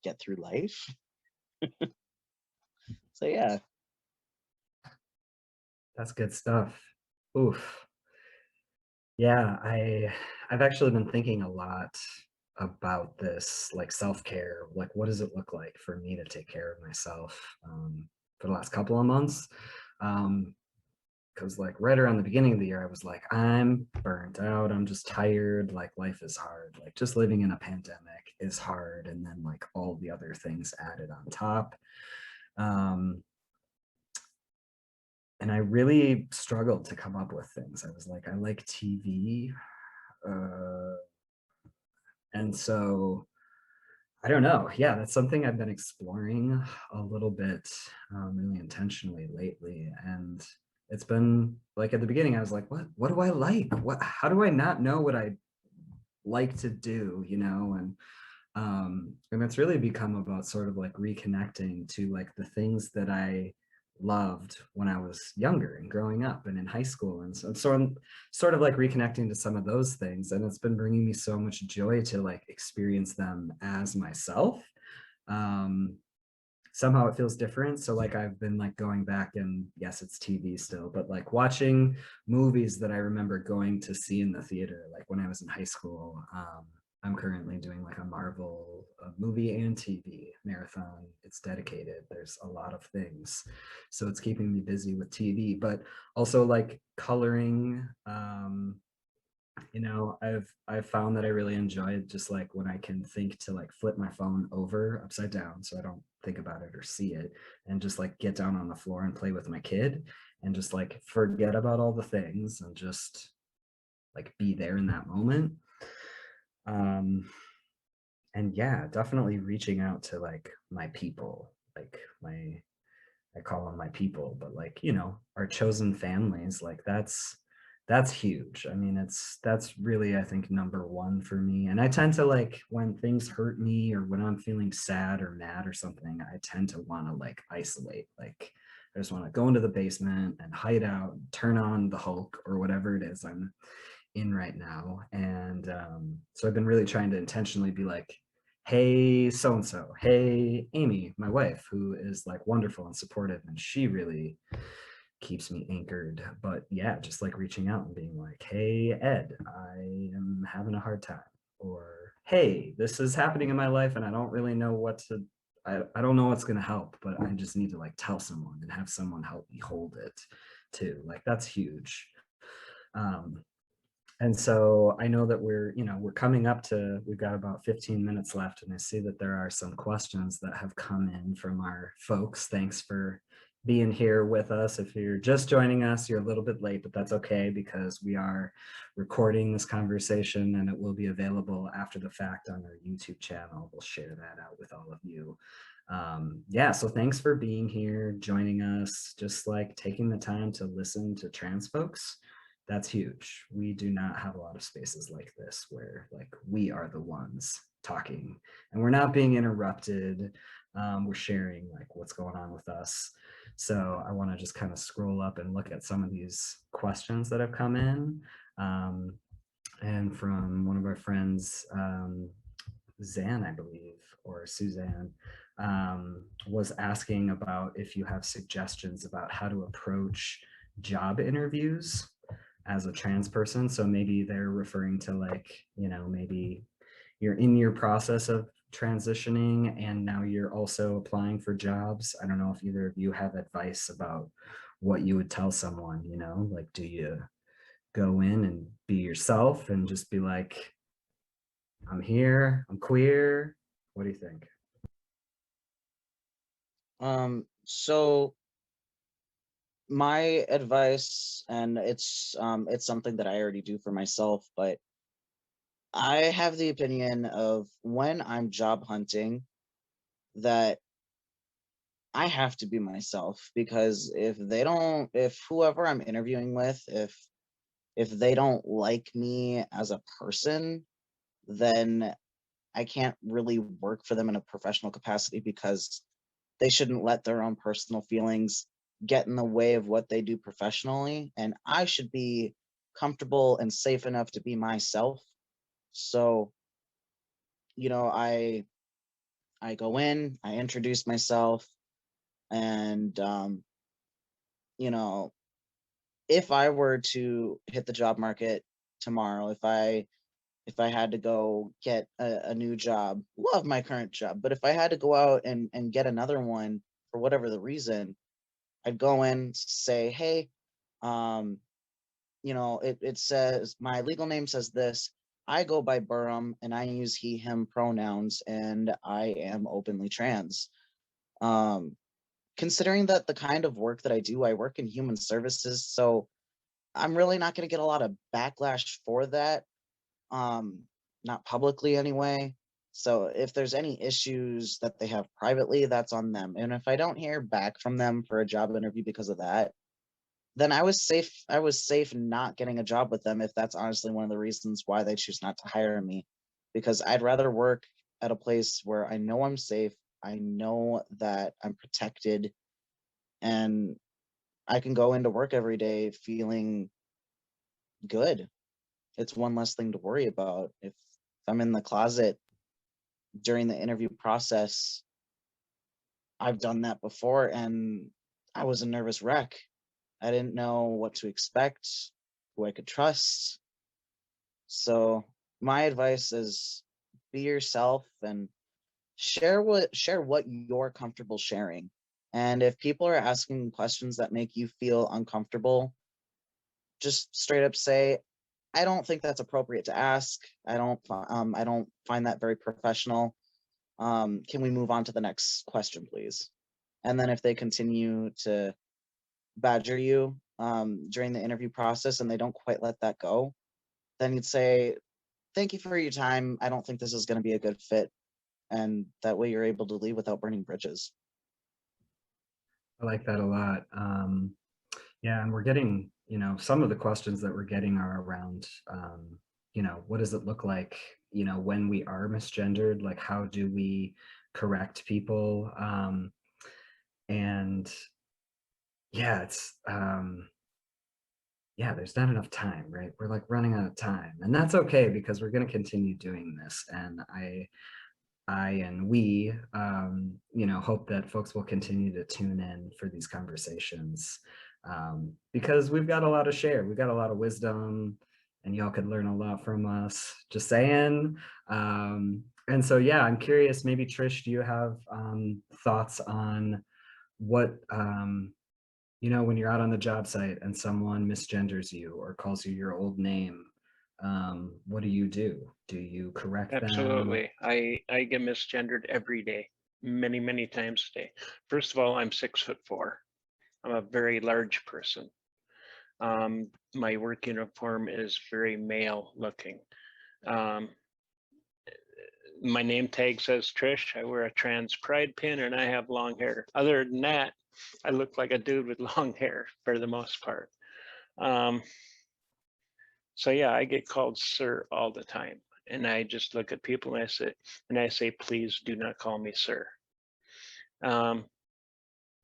get through life. So yeah. That's good stuff. Oof. Yeah, I've actually been thinking a lot about this, like self-care. Like, what does it look like for me to take care of myself for the last couple of months? Because like right around the beginning of the year, I was like, I'm burnt out. I'm just tired. Like life is hard. Like just living in a pandemic is hard. And then like all the other things added on top. Um, and I really struggled to come up with things. I was like, I like TV. Uh, and so I don't know. Yeah, that's something I've been exploring a little bit, really intentionally lately. And it's been like at the beginning, I was like, what do I like? How do I not know what I like to do, you know? And it's really become about sort of like reconnecting to like the things that I loved when I was younger and growing up and in high school. And so I'm sort of like reconnecting to some of those things. And it's been bringing me so much joy to like experience them as myself. Um, Somehow it feels different. So like I've been like going back, and yes, it's TV still, but like watching movies that I remember going to see in the theater, like when I was in high school. I'm currently doing like a Marvel movie and TV marathon. It's dedicated. There's a lot of things. So it's keeping me busy with TV, but also like coloring. You know, I've found that I really enjoy it, just like when I can think to like flip my phone over upside down so I don't think about it or see it, and just like get down on the floor and play with my kid and just like forget about all the things and just like be there in that moment. um and yeah, definitely reaching out to like my people, like my, I call them my people, but like, you know, our chosen families, like that's huge. I mean, that's really, I think, number one for me. And I tend to like when things hurt me or when I'm feeling sad or mad or something, I tend to want to like isolate. Like I just want to go into the basement and hide out, turn on the Hulk or whatever it is I'm in right now. And so I've been really trying to intentionally be like, hey, so and so, hey, Amy, my wife, who is like wonderful and supportive, and she really keeps me anchored. But yeah, just like reaching out and being like, hey, Ed, I am having a hard time. Or hey, this is happening in my life and I don't really know what to, I don't know what's going to help, but I just need to like tell someone and have someone help me hold it too. Like that's huge. Um, and so I know that we're, you know, we're coming up to, we've got about 15 minutes left, and I see that there are some questions that have come in from our folks. Thanks for being here with us. If you're just joining us, you're a little bit late, but that's okay because we are recording this conversation and it will be available after the fact on our YouTube channel. We'll share that out with all of you. Yeah, so thanks for being here, joining us, just like taking the time to listen to trans folks. That's huge. We do not have a lot of spaces like this where like we are the ones talking and we're not being interrupted. We're sharing like what's going on with us. So I want to just kind of scroll up and look at some of these questions that have come in. And from one of our friends, Zan, I believe, or Suzanne, was asking about if you have suggestions about how to approach job interviews as a trans person. So maybe they're referring to like, you know, maybe you're in your process of transitioning and now you're also applying for jobs. I don't know if either of you have advice about what you would tell someone, you know, like, do you go in and be yourself and just be like, I'm here, I'm queer? What do you think? So my advice, and it's something that I already do for myself, but I have the opinion of when I'm job hunting that I have to be myself, because if whoever I'm interviewing with, if they don't like me as a person, then I can't really work for them in a professional capacity, because they shouldn't let their own personal feelings get in the way of what they do professionally. And I should be comfortable and safe enough to be myself. So, you know, I go in, I introduce myself, and you know, if I were to hit the job market tomorrow. If I had to go get a new job, love my current job, but if I had to go out and get another one for whatever the reason, I'd go in, say, hey, it says my legal name says this. I go by Beram and I use he, him pronouns, and I am openly trans. Considering that the kind of work that I do, I work in human services, so I'm really not going to get a lot of backlash for that. Not publicly anyway. So if there's any issues that they have privately, that's on them. And if I don't hear back from them for a job interview because of that, then I was safe not getting a job with them, if that's honestly one of the reasons why they choose not to hire me. Because I'd rather work at a place where I know I'm safe, I know that I'm protected, and I can go into work every day feeling good. It's one less thing to worry about. If I'm in the closet during the interview process, I've done that before and I was a nervous wreck. I didn't know what to expect, who I could trust. So my advice is be yourself and share what you're comfortable sharing. And if people are asking questions that make you feel uncomfortable, just straight up say, I don't think that's appropriate to ask. I don't find that very professional. Can we move on to the next question, please? And then if they continue to badger you during the interview process and they don't quite let that go, then you'd say, thank you for your time. I don't think this is going to be a good fit. And that way you're able to leave without burning bridges. I like that a lot. Yeah, and we're getting, some of the questions that we're getting are around, what does it look like, when we are misgendered? Like, how do we correct people? And yeah, there's not enough time, right? We're like running out of time, and that's okay because we're going to continue doing this. And I and we, hope that folks will continue to tune in for these conversations, because we've got a lot to share. We've got a lot of wisdom, and y'all could learn a lot from us. Just saying. And so, yeah, I'm curious. Maybe Trish, do you have thoughts on what, when you're out on the job site and someone misgenders you or calls you your old name? What do you do? Do you correct them? Absolutely. I get misgendered every day, many, many times a day. First of all, I'm 6'4". I'm a very large person. My work uniform is very male looking. My name tag says Trish. I wear a trans pride pin and I have long hair. Other than that, I look like a dude with long hair for the most part. So yeah, I get called sir all the time. And I just look at people and I say, please do not call me sir.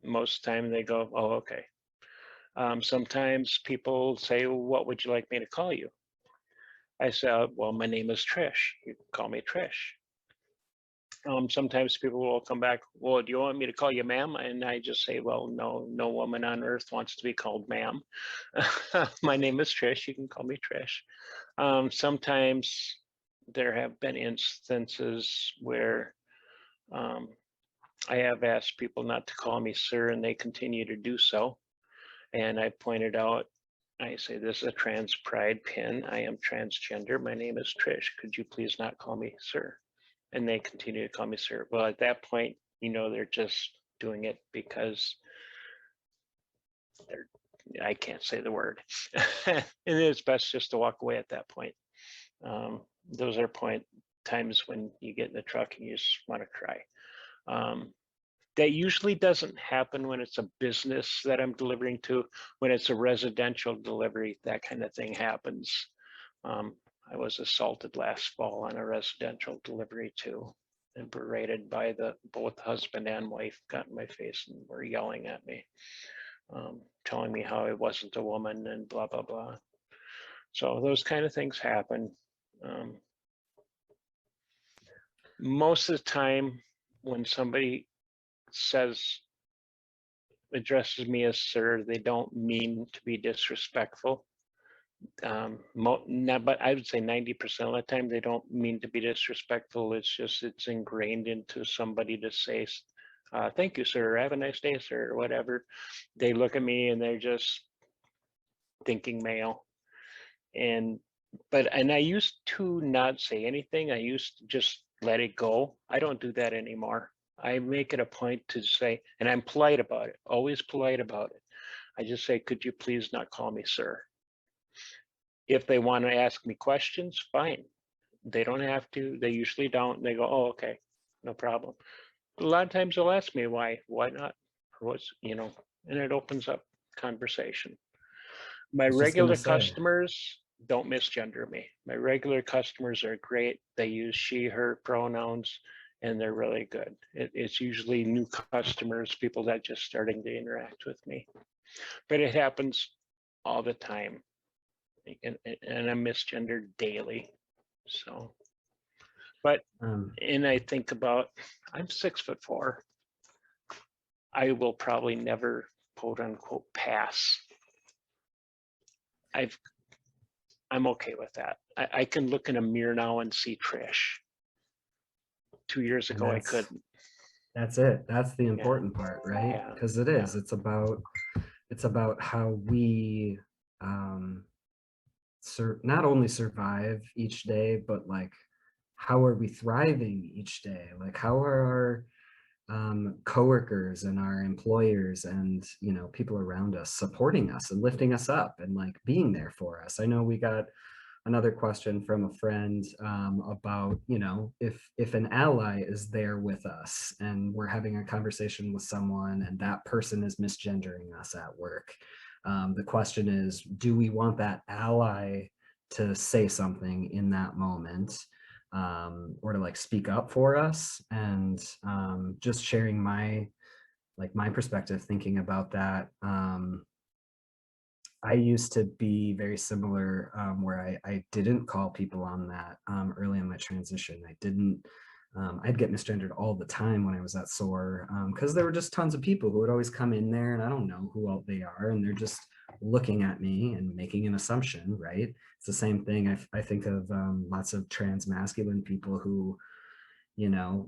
Most of the time they go, oh, okay. Sometimes people say, well, what would you like me to call you? I say, well, my name is Trish. You can call me Trish. Sometimes people will come back, well, do you want me to call you ma'am? And I just say, well, no woman on earth wants to be called ma'am. My name is Trish. You can call me Trish. Sometimes there have been instances where I have asked people not to call me sir, and they continue to do so. And I pointed out, I say, this is a trans pride pin. I am transgender. My name is Trish. Could you please not call me sir? And they continue to call me sir. Well, at that point, they're just doing it because I can't say the word. And it's best just to walk away at that point. Those are times when you get in the truck and you just want to cry. That usually doesn't happen when it's a business that I'm delivering to. When it's a residential delivery, that kind of thing happens. I was assaulted last fall on a residential delivery too, and berated by both husband and wife got in my face and were yelling at me, telling me how I wasn't a woman and blah, blah, blah. So those kind of things happen. Most of the time when somebody addresses me as sir, they don't mean to be disrespectful. But I would say 90% of the time they don't mean to be disrespectful. It's just it's ingrained into somebody to say, "Thank you, sir. Have a nice day, sir," or whatever. They look at me and they're just thinking male. And I used to not say anything. I used to just let it go. I don't do that anymore. I make it a point to say, and I'm polite about it, always polite about it. I just say, "Could you please not call me sir?" If they want to ask me questions, fine. They don't have to. They usually don't. They go, "Oh, okay, no problem." A lot of times they'll ask me why not, or what's, and it opens up conversation. My I was just gonna regular say, customers don't misgender me. My regular customers are great. They use she, her pronouns, and they're really good. It's usually new customers, people that just starting to interact with me. But it happens all the time. And I'm misgendered daily. So, but, and I think about, I'm 6'4". I will probably never, quote unquote, pass. I'm okay with that. I can look in a mirror now and see Trish. 2 years and ago, I couldn't. that's it. That's the important part, right? Yeah. Because it is. It's about how we not only survive each day, but like how are we thriving each day? Like how are our coworkers and our employers and people around us supporting us and lifting us up and like being there for us? I know we got another question from a friend about if an ally is there with us and we're having a conversation with someone and that person is misgendering us at work. The question is, do we want that ally to say something in that moment, or to like speak up for us? And just sharing my perspective thinking about that. I used to be very similar, where I didn't call people on that early in my transition. I'd get misgendered all the time when I was at SOAR, because there were just tons of people who would always come in there and I don't know who all they are. And they're just looking at me and making an assumption, right? It's the same thing. I think of lots of trans masculine people who,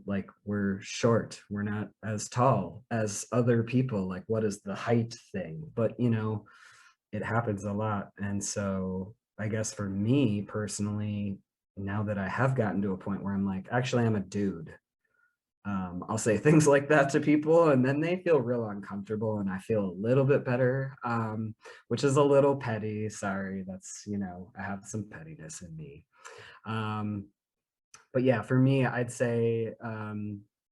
like we're short, we're not as tall as other people. Like, what is the height thing? But, it happens a lot. And so I guess for me personally, now that I have gotten to a point where I'm like, actually, I'm a dude. I'll say things like that to people and then they feel real uncomfortable and I feel a little bit better, which is a little petty. Sorry, that's, I have some pettiness in me. But yeah, for me, I'd say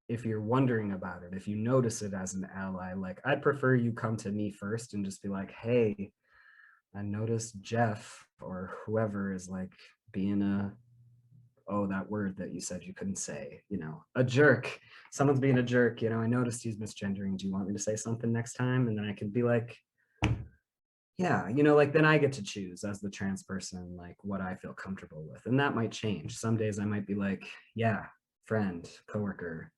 if you're wondering about it, if you notice it as an ally, like I'd prefer you come to me first and just be like, hey, I noticed Jeff or whoever is like being that word that you said you couldn't say, a jerk. Someone's being a jerk, I noticed he's misgendering. Do you want me to say something next time? And then I can be like, yeah, like then I get to choose as the trans person, like what I feel comfortable with. And that might change. Some days I might be like, yeah, friend, coworker,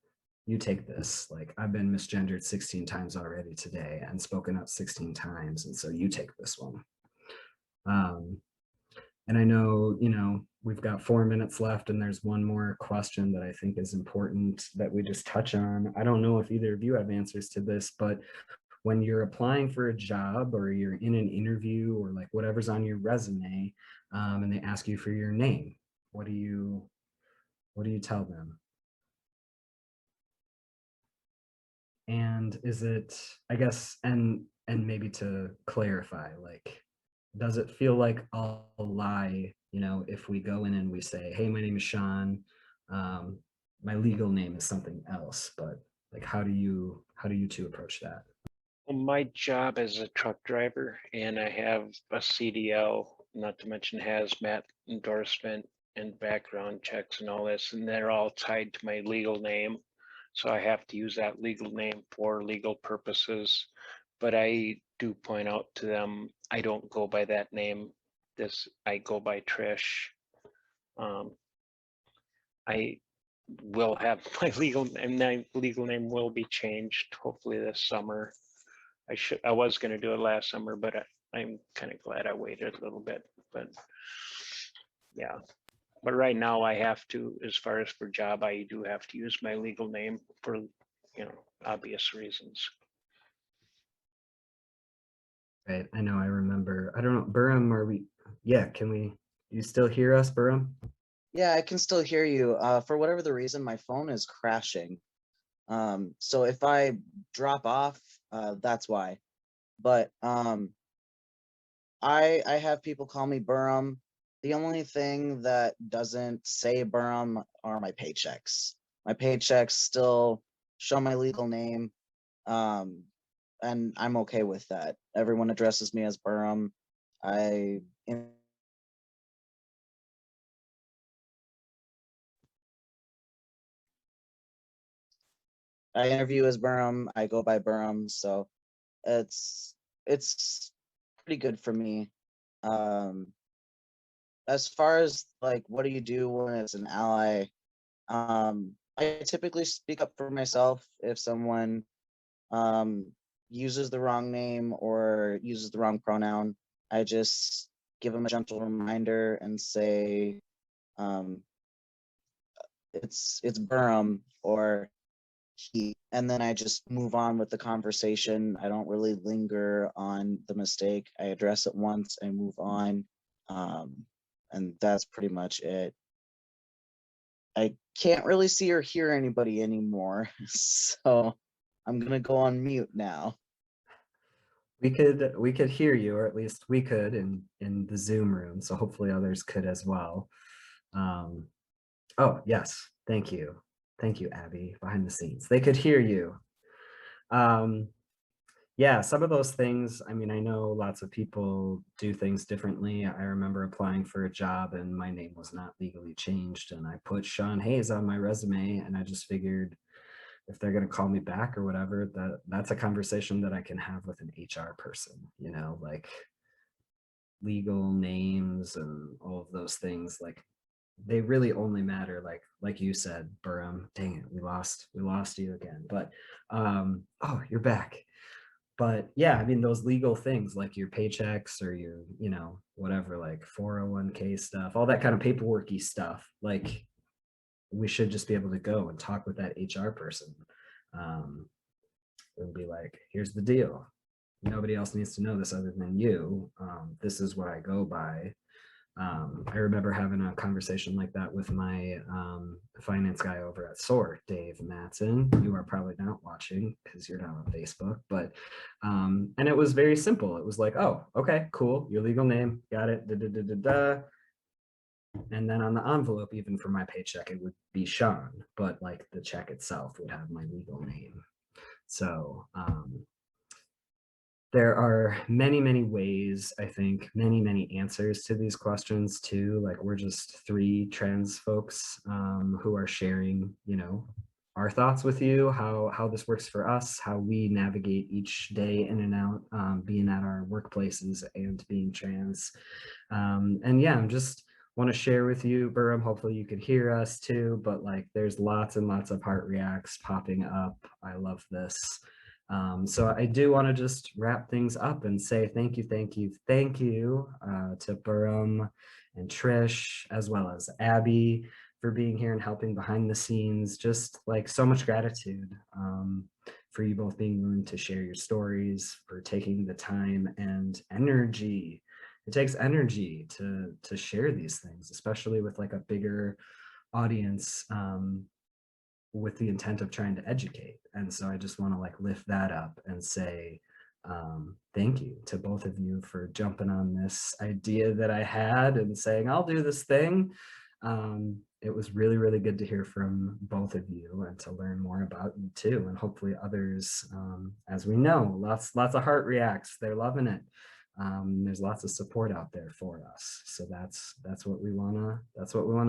you take this. Like I've been misgendered 16 times already today and spoken up 16 times. And so you take this one. And I know, we've got 4 minutes left and there's one more question that I think is important that we just touch on. I don't know if either of you have answers to this, but when you're applying for a job or you're in an interview or like whatever's on your resume, and they ask you for your name, what do you tell them? And is it, I guess, and maybe to clarify, like, does it feel like a lie, if we go in and we say, hey, my name is Sean, my legal name is something else, but like, how do you two approach that? Well, my job as a truck driver, and I have a CDL, not to mention hazmat endorsement and background checks and all this, and they're all tied to my legal name. So I have to use that legal name for legal purposes. But I do point out to them, I don't go by that name. I go by Trish. I will have my legal name will be changed hopefully this summer. I was going to do it last summer, but I'm kind of glad I waited a little bit, but yeah. But right now I have to, as far as for job, I do have to use my legal name for, obvious reasons. Right. I know. I remember. I don't know. Beram, are we? Yeah. You still hear us, Beram? Yeah, I can still hear you. For whatever the reason, my phone is crashing. So if I drop off, that's why. But I have people call me Beram. The only thing that doesn't say Beram are my paychecks. My paychecks still show my legal name. And I'm okay with that. Everyone addresses me as Beram. I I interview as Beram. I go by Beram, so it's it's pretty good for me. Um, as far as like, what do you do when it's an ally? I typically speak up for myself if someone um, uses the wrong name or uses the wrong pronoun. I just give them a gentle reminder and say, um, it's Beram or he, and then I just move on with the conversation. I don't really linger on the mistake. I address it once and move on. And that's pretty much it. I can't really see or hear anybody anymore, so I'm gonna go on mute now. We could hear you, or at least we could in the Zoom room. So hopefully others could as well. Oh yes, thank you, Abby, behind the scenes. They could hear you. Yeah, some of those things. I mean, I know lots of people do things differently. I remember applying for a job and my name was not legally changed, and I put Sean Hayes on my resume, and I just figured if they're going to call me back or whatever, that's a conversation that I can have with an HR person, like legal names and all of those things. Like they really only matter, like you said, Beram. Dang it, we lost you again. But oh, you're back. But yeah, I mean, those legal things like your paychecks or your, whatever, like 401k stuff, all that kind of paperworky stuff, like we should just be able to go and talk with that HR person. And be like, here's the deal. Nobody else needs to know this other than you. This is what I go by. I remember having a conversation like that with my finance guy over at SOAR, Dave Matson. You are probably not watching because you're not on Facebook, but and it was very simple. It was like, oh, okay, cool, your legal name, got it, da, da, da, da, da. And then on the envelope, even for my paycheck, it would be Sean, but like the check itself would have my legal name. So there are many, many ways, I think, many, many answers to these questions too. Like we're just three trans folks who are sharing, our thoughts with you, how this works for us, how we navigate each day in and out, being at our workplaces and being trans. And yeah, I'm just want to share with you, Beram, hopefully you can hear us too, but like there's lots and lots of heart reacts popping up. I love this. So I do want to just wrap things up and say thank you to Beram and Trish, as well as Abby, for being here and helping behind the scenes. Just like so much gratitude for you both being willing to share your stories, for taking the time and energy. It takes energy to share these things, especially with like a bigger audience, with the intent of trying to educate. And so I just want to like lift that up and say thank you to both of you for jumping on this idea that I had and saying I'll do this thing. It was really, really good to hear from both of you and to learn more about you too, and hopefully others. As we know, lots of heart reacts, they're loving it. There's lots of support out there for us, so that's what we want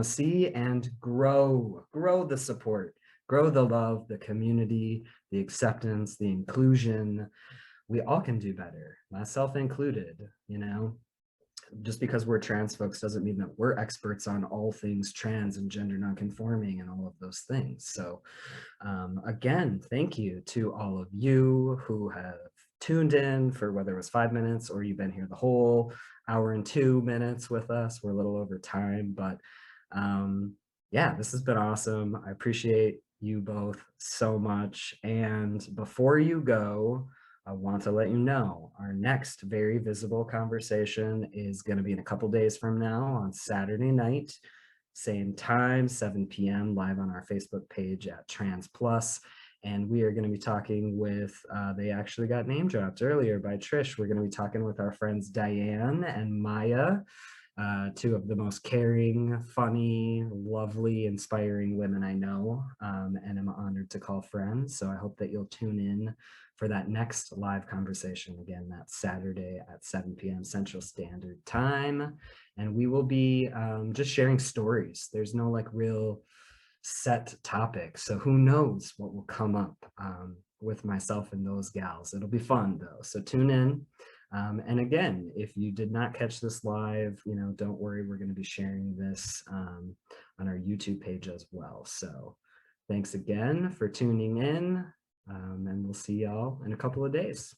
to see, and grow the support, grow the love, the community, the acceptance, the inclusion. We all can do better, myself included. Just because we're trans folks doesn't mean that we're experts on all things trans and gender nonconforming and all of those things. So again, thank you to all of you who have tuned in for whether it was 5 minutes or you've been here the whole hour and 2 minutes with us. We're a little over time, but yeah, this has been awesome. I appreciate you both so much. And before you go, I want to let you know our next Very Visible conversation is going to be in a couple days from now on Saturday night, same time, 7 p.m. live on our Facebook page at Trans Plus. And we are going to be talking with, they actually got name dropped earlier by Trish. We're going to be talking with our friends Diane and Maya, two of the most caring, funny, lovely, inspiring women I know, and I'm honored to call friends. So I hope that you'll tune in for that next live conversation. Again, that's Saturday at 7 p.m. Central Standard Time. And we will be just sharing stories. There's no like real set topic. So who knows what will come up with myself and those gals. It'll be fun though. So tune in. And again, if you did not catch this live, you know, don't worry, we're going to be sharing this on our YouTube page as well. So thanks again for tuning in, and we'll see y'all in a couple of days.